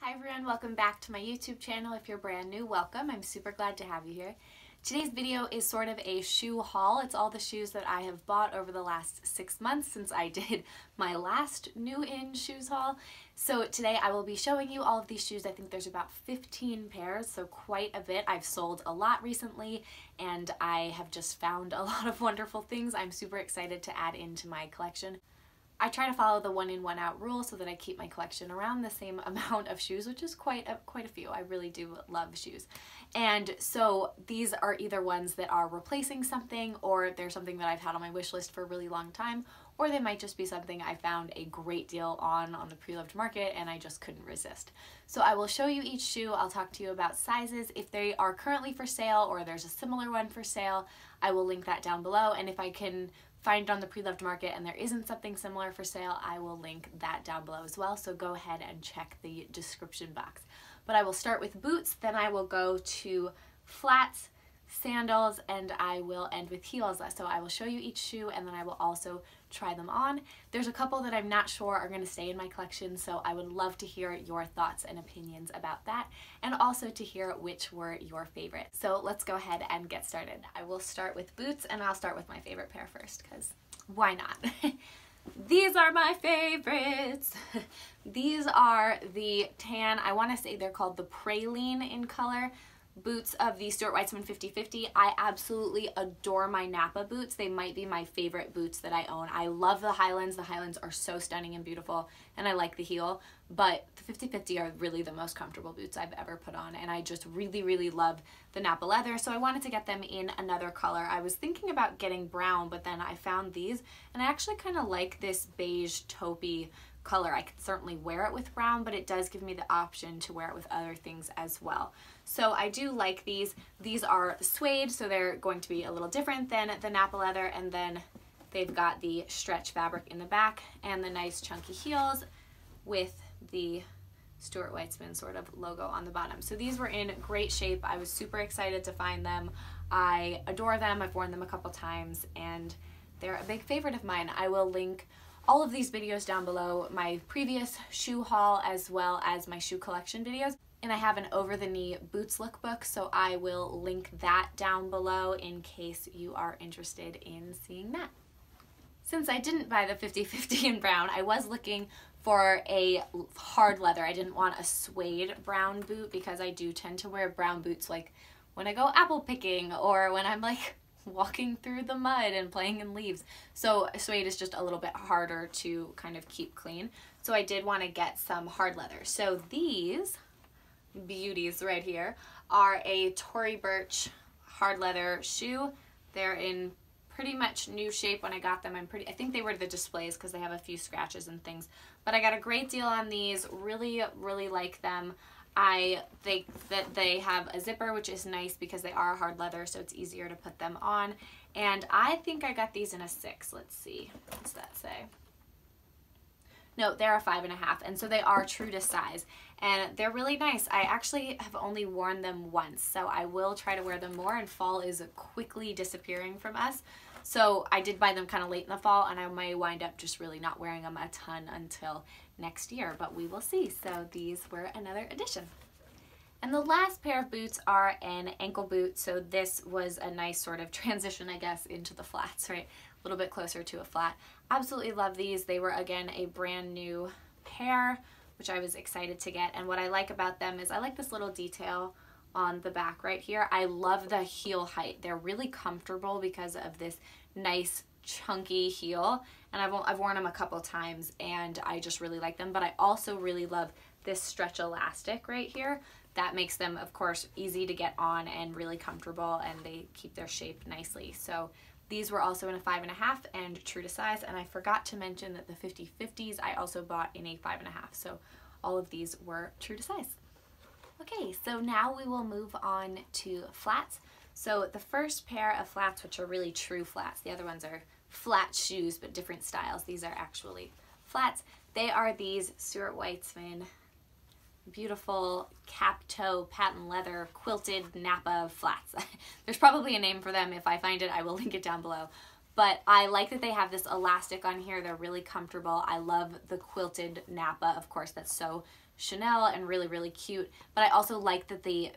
Hi everyone, welcome back to my YouTube channel. If you're brand new, welcome. I'm super glad to have you here. Today's video is sort of a shoe haul. It's all the shoes that I have bought over the last 6 months since I did my last new in shoes haul. So today I will be showing you all of these shoes. I think there's about 15 pairs, so quite a bit. I've sold a lot recently and I have just found a lot of wonderful things I'm super excited to add into my collection. I try to follow the one in, one out rule so that I keep my collection around the same amount of shoes, which is quite a few. I really do love shoes. And so these are either ones that are replacing something, or they're something that I've had on my wish list for a really long time, or they might just be something I found a great deal on the pre-loved market and I just couldn't resist. So I will show you each shoe. I'll talk to you about sizes. If they are currently for sale or there's a similar one for sale, I will link that down below. And if I can find it on the pre-loved market and there isn't something similar for sale, I will link that down below as well, so go ahead and check the description box. But I will start with boots, then I will go to flats, sandals, and I will end with heels. So I will show you each shoe and then I will also try them on. There's a couple that I'm not sure are going to stay in my collection, so I would love to hear your thoughts and opinions about that, and also to hear which were your favorite. So let's go ahead and get started. I will start with boots, and I'll start with my favorite pair first, because why not? These are my favorites. These are the tan, I want to say they're called the Praline in color, boots of the Stuart Weitzman 50/50. I absolutely adore my Napa boots. They might be my favorite boots that I own. I love the Highlands. The Highlands are so stunning and beautiful, and I like the heel, but the 50/50 are really the most comfortable boots I've ever put on, and I just really love the Napa leather, so I wanted to get them in another color. I was thinking about getting brown, but then I found these, and I actually kind of like this beige taupey color. I could certainly wear it with brown, but it does give me the option to wear it with other things as well. So I do like these. These are suede, so they're going to be a little different than the Napa leather, and then they've got the stretch fabric in the back and the nice chunky heels with the Stuart Weitzman sort of logo on the bottom. So these were in great shape. I was super excited to find them. I adore them. I've worn them a couple times and they're a big favorite of mine. I will link all of these videos down below, my previous shoe haul as well as my shoe collection videos. And I have an over-the-knee boots lookbook, so I will link that down below in case you are interested in seeing that. Since I didn't buy the 50/50 in brown, I was looking for a hard leather. I didn't want a suede brown boot because I do tend to wear brown boots like when I go apple picking or when I'm like walking through the mud and playing in leaves. So suede is just a little bit harder to kind of keep clean. So I did want to get some hard leather. So these beauties right here are a Tory Burch hard leather shoe. They're in pretty much new shape when I got them. I think they were the displays because they have a few scratches and things, but I got a great deal on these. Really like them. I think that they have a zipper, which is nice because they are hard leather, so it's easier to put them on. And I think I got these in a 6. Let's see, what's that say? No, they're a 5.5, and so they are true to size, and they're really nice. I actually have only worn them once, so I will try to wear them more, and fall is quickly disappearing from us. So I did buy them kind of late in the fall, and I may wind up just really not wearing them a ton until next year, but we will see. So these were another addition. And the last pair of boots are an ankle boot. So this was a nice sort of transition, I guess, into the flats, right? A little bit closer to a flat. Absolutely love these. They were, again, a brand new pair, which I was excited to get. And what I like about them is I like this little detail on the back right here. I love the heel height. They're really comfortable because of this nice chunky heel, and I've worn them a couple times and I just really like them. But I also really love this stretch elastic right here. That makes them, of course, easy to get on and really comfortable, and they keep their shape nicely. So these were also in a 5.5 and true to size, and I forgot to mention that the 50/50s I also bought in a 5.5, so all of these were true to size. Okay, so now we will move on to flats. So the first pair of flats, which are really true flats, the other ones are flat shoes but different styles. These are actually flats. They are these Stuart Weitzman beautiful cap toe patent leather quilted Napa flats. There's probably a name for them. If I find it, I will link it down below. But I like that they have this elastic on here. They're really comfortable. I love the quilted Napa, of course, that's so Chanel and really, really cute. But I also like that the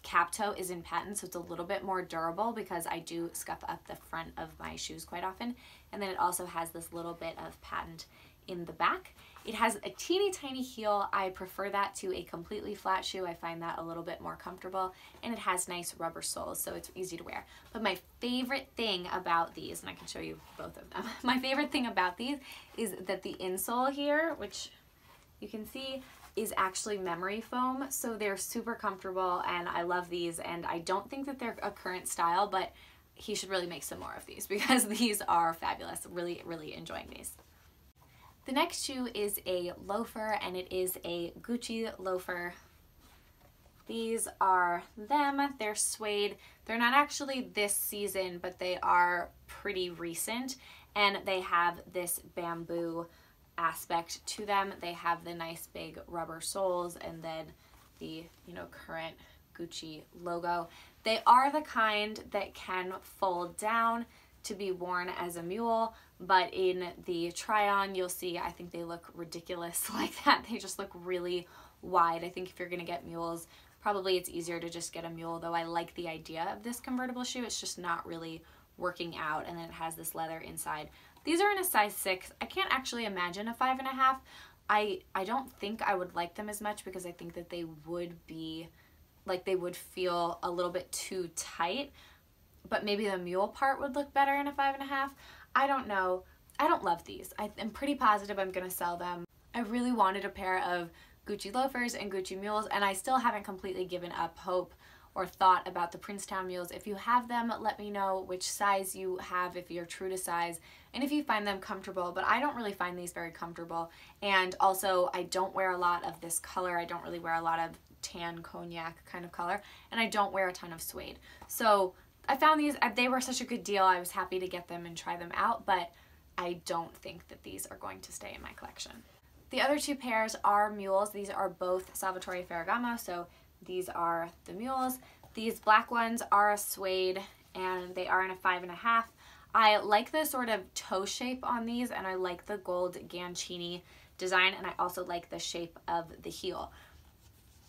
cap toe is in patent, so it's a little bit more durable because I do scuff up the front of my shoes quite often. And then it also has this little bit of patent in the back. It has a teeny tiny heel. I prefer that to a completely flat shoe. I find that a little bit more comfortable, and it has nice rubber soles, so it's easy to wear. But my favorite thing about these, and I can show you both of them, my favorite thing about these is that the insole here, which you can see, is actually memory foam, so they're super comfortable, and I love these, and I don't think that they're a current style, but he should really make some more of these because these are fabulous. Really, really enjoying these. The next shoe is a loafer, and it is a Gucci loafer. These are them. They're suede. They're not actually this season, but they are pretty recent, and they have this bamboo aspect to them. They have the nice big rubber soles and then the, you know, current Gucci logo. They are the kind that can fold down to be worn as a mule, but in the try-on you'll see I think they look ridiculous like that. They just look really wide. I think if you're gonna get mules, probably it's easier to just get a mule, though I like the idea of this convertible shoe. It's just not really working out, and then it has this leather inside. These are in a size 6. I can't actually imagine a 5.5. I don't think I would like them as much because I think that they would be, like, they would feel a little bit too tight, but maybe the mule part would look better in a 5.5. I don't know. I don't love these. I'm pretty positive I'm gonna sell them. I really wanted a pair of Gucci loafers and Gucci mules, and I still haven't completely given up hope or thought about the Princetown mules. If you have them, let me know which size you have, if you're true to size, and if you find them comfortable. But I don't really find these very comfortable, and also I don't wear a lot of this color. I don't really wear a lot of tan cognac kind of color, and I don't wear a ton of suede. So I found these, they were such a good deal. I was happy to get them and try them out, but I don't think that these are going to stay in my collection. The other two pairs are mules. These are both Salvatore Ferragamo, so these are the mules. These black ones are a suede, and they are in a 5.5. I like the sort of toe shape on these, and I like the gold Gancini design, and I also like the shape of the heel.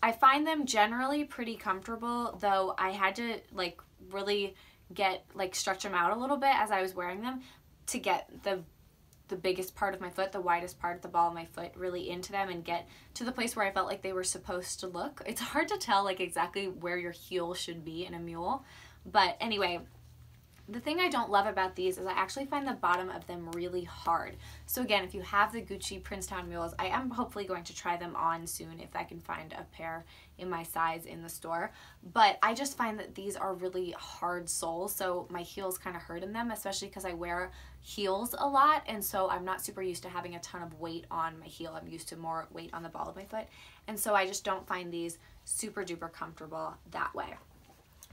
I find them generally pretty comfortable, though I had to like really stretch them out a little bit as I was wearing them to get the biggest part of my foot, the widest part of the ball of my foot, really into them and get to the place where I felt like they were supposed to look. It's hard to tell like exactly where your heel should be in a mule, but anyway, the thing I don't love about these is I actually find the bottom of them really hard. So again, if you have the Gucci Princetown mules, I am hopefully going to try them on soon if I can find a pair in my size in the store. But I just find that these are really hard soles, so my heels kind of hurt in them, especially because I wear heels a lot, and so I'm not super used to having a ton of weight on my heel. I'm used to more weight on the ball of my foot, and so I just don't find these super duper comfortable that way.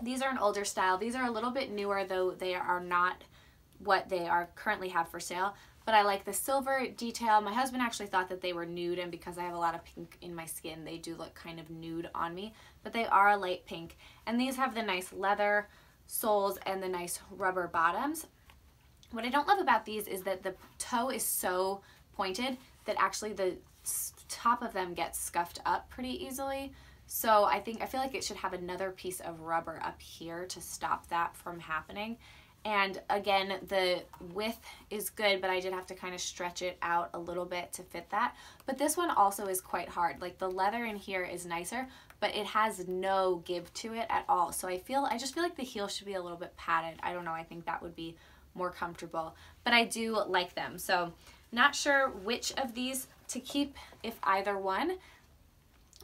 These are an older style. These are a little bit newer, though they are not what they are currently have for sale, but I like the silver detail. My husband actually thought that they were nude, and because I have a lot of pink in my skin, they do look kind of nude on me, but they are a light pink, and these have the nice leather soles and the nice rubber bottoms. What I don't love about these is that the toe is so pointed that actually the top of them gets scuffed up pretty easily. So I feel like it should have another piece of rubber up here to stop that from happening. And again, the width is good, but I did have to kind of stretch it out a little bit to fit that. But this one also is quite hard. Like the leather in here is nicer, but it has no give to it at all. So I just feel like the heel should be a little bit padded. I don't know, I think that would be more comfortable, but I do like them. So not sure which of these to keep, if either one.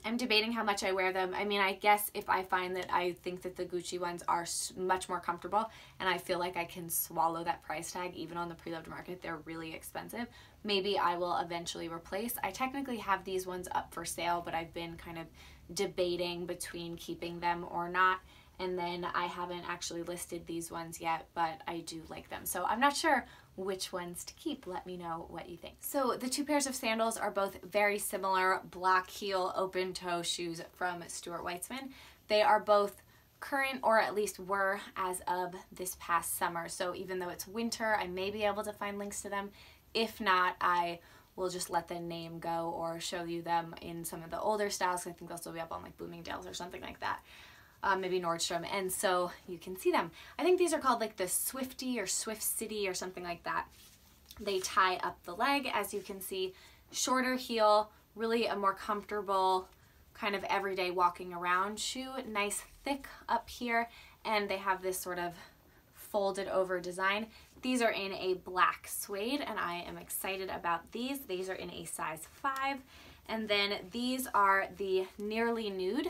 I'm debating how much I wear them. I mean, I guess if I find that I think that the Gucci ones are much more comfortable and I feel like I can swallow that price tag even on the pre-loved market, they're really expensive, maybe I will eventually replace. I technically have these ones up for sale, but I've been kind of debating between keeping them or not, and then I haven't actually listed these ones yet, but I do like them. So I'm not sure which ones to keep. Let me know what you think. So the two pairs of sandals are both very similar black heel open toe shoes from Stuart Weitzman. They are both current, or at least were as of this past summer. So even though it's winter, I may be able to find links to them. If not, I we'll just let the name go or show you them in some of the older styles. I think they'll still be up on like Bloomingdale's or something like that. Maybe Nordstrom, and so you can see them. I think these are called like the Swifty or Swift City or something like that. They tie up the leg, as you can see, shorter heel, really a more comfortable kind of everyday walking around shoe, nice thick up here, and they have this sort of folded over design. These are in a black suede, and I am excited about these. These are in a size 5, and then these are the Nearly Nude,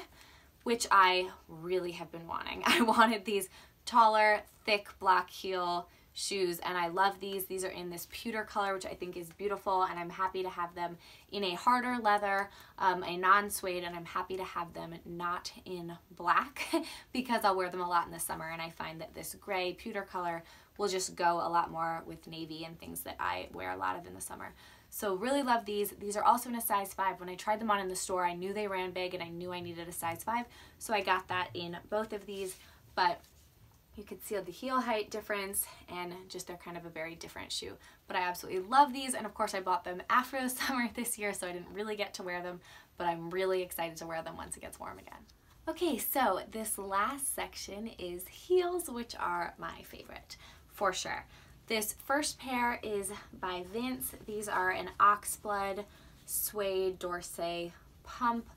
which I really have been wanting. I wanted these taller, thick black heel shoes, and I love these. These are in this pewter color, which I think is beautiful, and I'm happy to have them in a harder leather, a non-suede, and I'm happy to have them not in black because I'll wear them a lot in the summer, and I find that this gray pewter color will just go a lot more with navy and things that I wear a lot of in the summer. So really love these. These are also in a size 5. When I tried them on in the store, I knew they ran big and I knew I needed a size 5. So I got that in both of these, but you can see the heel height difference and just they're kind of a very different shoe. But I absolutely love these, and of course I bought them after the summer this year, so I didn't really get to wear them, but I'm really excited to wear them once it gets warm again. Okay, so this last section is heels, which are my favorite for sure. This first pair is by Vince. These are an Oxblood Suede D'Orsay Pump.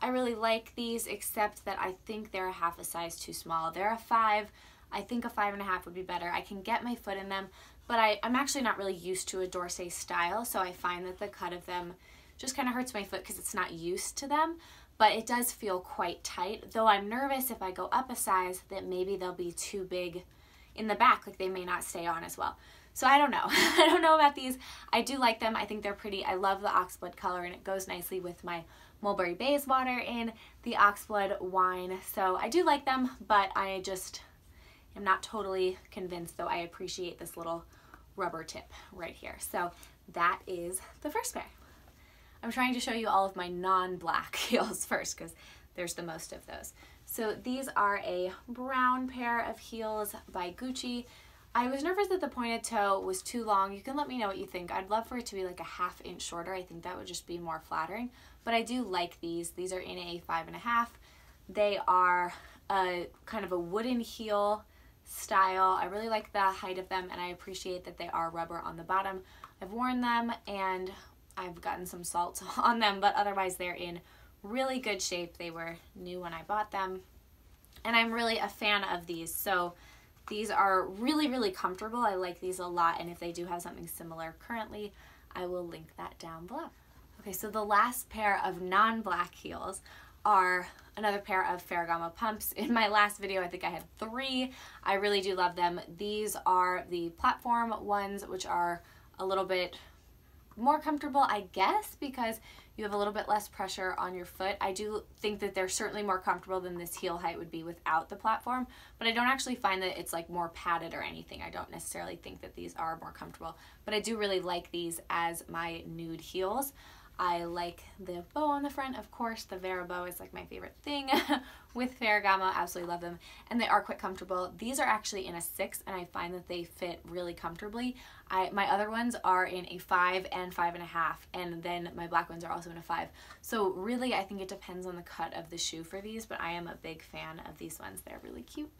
I really like these, except that I think they're a half a size too small. They're a 5. I think a 5.5 would be better. I can get my foot in them, but I'm actually not really used to a D'Orsay style, so I find that the cut of them just kind of hurts my foot because it's not used to them, but it does feel quite tight, though I'm nervous if I go up a size that maybe they'll be too big in the back, like they may not stay on as well. So I don't know. I don't know about these. I do like them. I think they're pretty. I love the Oxblood color, and it goes nicely with my Mulberry Bayswater in the Oxblood wine. So I do like them, but I just am not totally convinced, though I appreciate this little rubber tip right here. So that is the first pair. I'm trying to show you all of my non-black heels first because there's the most of those. So these are a brown pair of heels by Gucci. I was nervous that the pointed toe was too long. You can let me know what you think. I'd love for it to be like a ½ inch shorter. I think that would just be more flattering, but I do like these. These are in a 5.5. They are a kind of a wooden heel style. I really like the height of them, and I appreciate that they are rubber on the bottom. I've worn them and I've gotten some salt on them, but otherwise they're in really good shape. They were new when I bought them, and I'm really a fan of these. So these are really, really comfortable. I like these a lot, and if they do have something similar currently, I will link that down below. Okay, so the last pair of non-black heels are another pair of Ferragamo pumps. In my last video, I think I had 3. I really do love them. These are the platform ones, which are a little bit more comfortable, I guess, because you have a little bit less pressure on your foot. I do think that they're certainly more comfortable than this heel height would be without the platform, but I don't actually find that it's like more padded or anything. I don't necessarily think that these are more comfortable, but I do really like these as my nude heels. I like the bow on the front, of course. The Vera bow is like my favorite thing with Ferragamo. Absolutely love them, and they are quite comfortable. These are actually in a 6, and I find that they fit really comfortably. My other ones are in a 5 and 5.5, and then my black ones are also in a 5. So really, I think it depends on the cut of the shoe for these, but I am a big fan of these ones. They're really cute.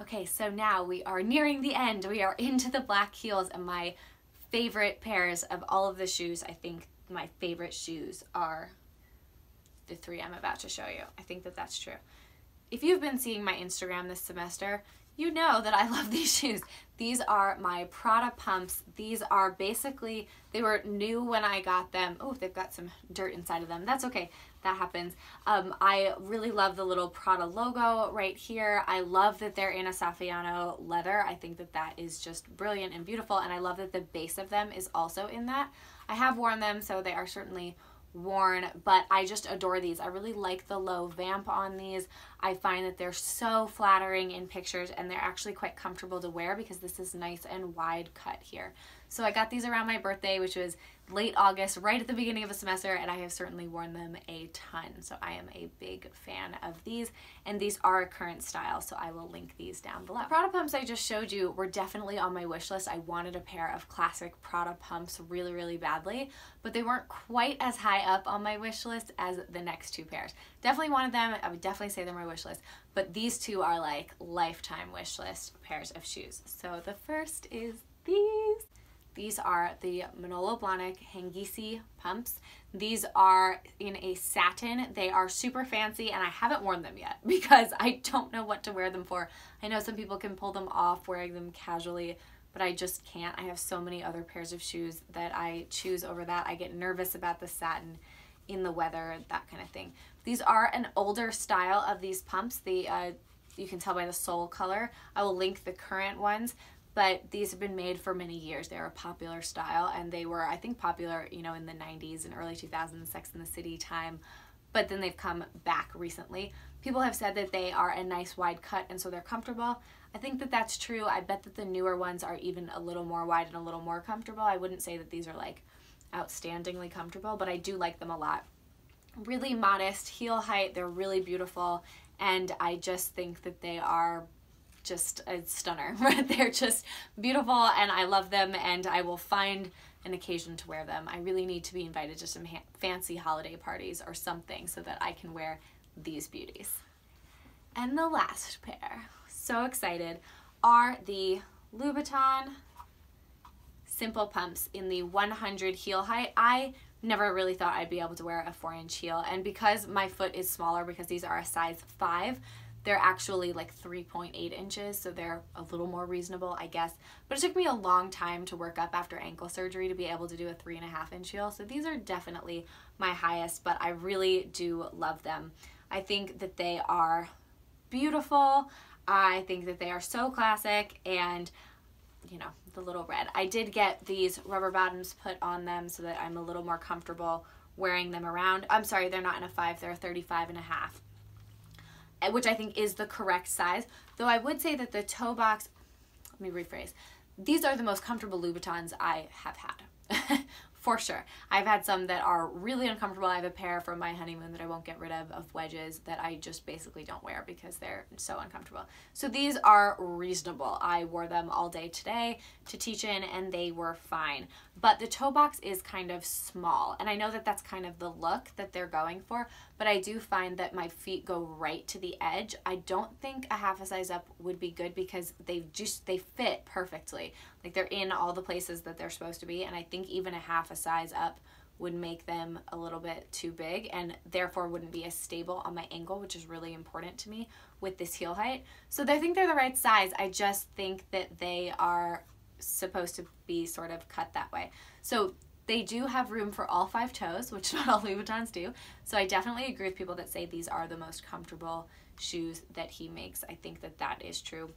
Okay, so now we are nearing the end. We are into the black heels, and my favorite pairs of all of the shoes. I think my favorite shoes are the 3 I'm about to show you. I think that that's true. If you've been seeing my Instagram this semester, you know that I love these shoes. These are my Prada pumps. These are basically, they were new when I got them. Oh, they've got some dirt inside of them. That's okay. That happens. I really love the little Prada logo right here. I love that they're in a Saffiano leather. I think that that is just brilliant and beautiful, and I love that the base of them is also in that. I have worn them, so they are certainly worn, but I just adore these. I really like the low vamp on these. I find that they're so flattering in pictures, and they're actually quite comfortable to wear because this is nice and wide cut here. So I got these around my birthday, which was late August, right at the beginning of a semester, and I have certainly worn them a ton. So I am a big fan of these, and these are a current style, so I will link these down below. The Prada pumps I just showed you were definitely on my wish list. I wanted a pair of classic Prada pumps really, really badly, but they weren't quite as high up on my wish list as the next two pairs. Definitely wanted them. I would definitely say they're my wish list, but these two are like lifetime wish list pairs of shoes. So the first is these. These are the Manolo Blahnik Hangisi pumps. These are in a satin. They are super fancy, and I haven't worn them yet because I don't know what to wear them for. I know some people can pull them off wearing them casually, but I just can't. I have so many other pairs of shoes that I choose over that. I get nervous about the satin in the weather, that kind of thing. These are an older style of these pumps. You can tell by the sole color. I will link the current ones, but these have been made for many years. They're a popular style, and they were, I think, popular, you know, in the 90s and early 2000s, Sex and the City time, but then they've come back recently. People have said that they are a nice wide cut, and so they're comfortable. I think that that's true. I bet that the newer ones are even a little more wide and a little more comfortable. I wouldn't say that these are like outstandingly comfortable, but I do like them a lot. Really modest heel height. They're really beautiful, and I just think that they are just a stunner. They're just beautiful, and I love them, and I will find an occasion to wear them. I really need to be invited to some fancy holiday parties or something so that I can wear these beauties. And the last pair, so excited, are the Louboutin Simple Pumps in the 100 heel height. I never really thought I'd be able to wear a 4-inch heel, and because my foot is smaller, because these are a size 5, they're actually like 3.8 inches, so they're a little more reasonable, I guess. But it took me a long time to work up after ankle surgery to be able to do a 3.5-inch heel, so these are definitely my highest, but I really do love them. I think that they are beautiful. I think that they are so classic, and you know, the little red. I did get these rubber bottoms put on them so that I'm a little more comfortable wearing them around. I'm sorry, they're not in a 5, they're a 35.5. Which I think is the correct size. Though I would say that the toe box, let me rephrase, these are the most comfortable Louboutins I have had. For sure. I've had some that are really uncomfortable. I have a pair from my honeymoon that I won't get rid of wedges that I just basically don't wear because they're so uncomfortable. So these are reasonable. I wore them all day today to teach in, and they were fine. But the toe box is kind of small, and I know that that's kind of the look that they're going for, but I do find that my feet go right to the edge. I don't think a half a size up would be good because they fit perfectly. Like, they're in all the places that they're supposed to be, and I think even a half a size up would make them a little bit too big and therefore wouldn't be as stable on my ankle, which is really important to me with this heel height. So I think they're the right size. I just think that they are supposed to be sort of cut that way. So they do have room for all 5 toes, which not all Louboutins do. So I definitely agree with people that say these are the most comfortable shoes that he makes. I think that that is true.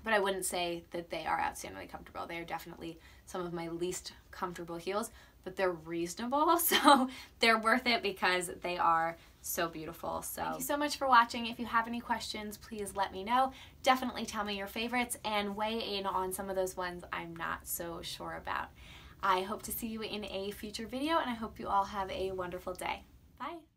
But I wouldn't say that they are outstandingly comfortable. They are definitely some of my least comfortable heels, but they're reasonable, so they're worth it because they are so beautiful. So thank you so much for watching. If you have any questions, please let me know. Definitely tell me your favorites and weigh in on some of those ones I'm not so sure about. I hope to see you in a future video, and I hope you all have a wonderful day. Bye.